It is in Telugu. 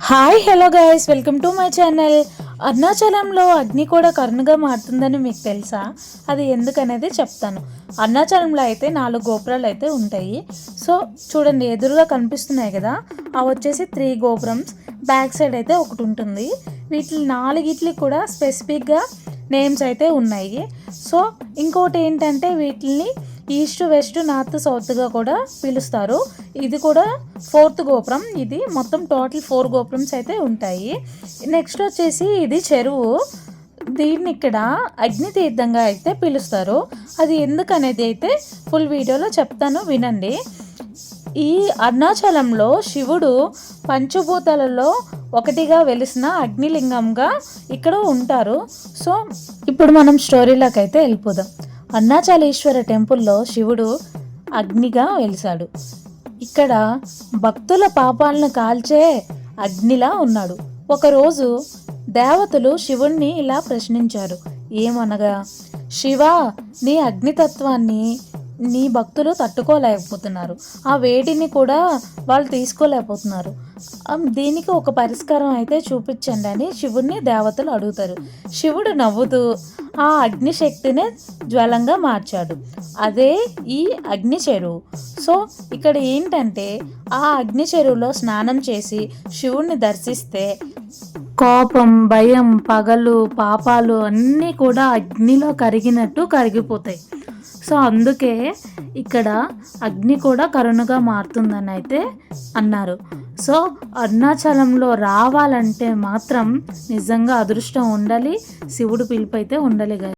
Hi hello guys, welcome to my channel. అరుణాచలంలో అగ్ని కూడా కరుణగా మారుతుందని మీకు తెలుసా? అది ఎందుకనేది చెప్తాను. అరుణాచలంలో అయితే 4 గోపురాలు అయితే ఉంటాయి. సో చూడండి, ఎదురుగా కనిపిస్తున్నాయి కదా, అవి వచ్చేసి 3 గోపురమ్స్. బ్యాక్ సైడ్ అయితే ఒకటి ఉంటుంది. వీటి 4గిట్లకి కూడా స్పెసిఫిక్గా నేమ్స్ అయితే ఉన్నాయి. సో ఇంకోటి ఏంటంటే, వీటిని ఈస్ట్ వెస్ట్ నార్త్ సౌత్గా కూడా పిలుస్తారు. ఇది కూడా 4th గోపురం. ఇది మొత్తం టోటల్ 4 గోపురమ్స్ అయితే ఉంటాయి. నెక్స్ట్ వచ్చేసి ఇది చెరువు. దీన్ని ఇక్కడ అగ్ని తీర్థంగా అయితే పిలుస్తారు. అది ఎందుకనేది అయితే ఫుల్ వీడియోలో చెప్తాను, వినండి. ఈ అరుణాచలంలో శివుడు పంచభూతాలలో ఒకటిగా వెలిసిన అగ్నిలింగంగా ఇక్కడ ఉంటారు. సో ఇప్పుడు మనం స్టోరీలోకి అయితే వెళ్ళిపోదాం. అరుణాచలేశ్వర టెంపుల్లో శివుడు అగ్నిగా వెలిశాడు. ఇక్కడ భక్తుల పాపాలను కాల్చే అగ్నిలా ఉన్నాడు. ఒకరోజు దేవతలు శివుణ్ణి ఇలా ప్రశ్నించారు. ఏమనగా, శివా, నీ అగ్నితత్వాన్ని నీ భక్తులు తట్టుకోలేకపోతున్నారు. ఆ వేడిని కూడా వాళ్ళు తీసుకోలేకపోతున్నారు. దీనికి ఒక పరిష్కారం అయితే చూపించండి అని శివుడిని దేవతలు అడుగుతారు. శివుడు నవ్వుతూ ఆ అగ్నిశక్తిని జ్వలంగా మార్చాడు. అదే ఈ అగ్ని చెరువు. సో ఇక్కడ ఏంటంటే, ఆ అగ్ని చెరువులో స్నానం చేసి శివుణ్ణి దర్శిస్తే కోపం, భయం, పగలు, పాపాలు అన్నీ కూడా అగ్నిలో కరిగినట్టు కరిగిపోతాయి. సో అందుకే ఇక్కడ అగ్ని కూడా కరుణగా మారుతుందని అయితే అన్నారు. సో అరుణాచలంలో రావాలంటే మాత్రం నిజంగా అదృష్టం ఉండాలి, శివుడు పిలుపు అయితే ఉండాలి.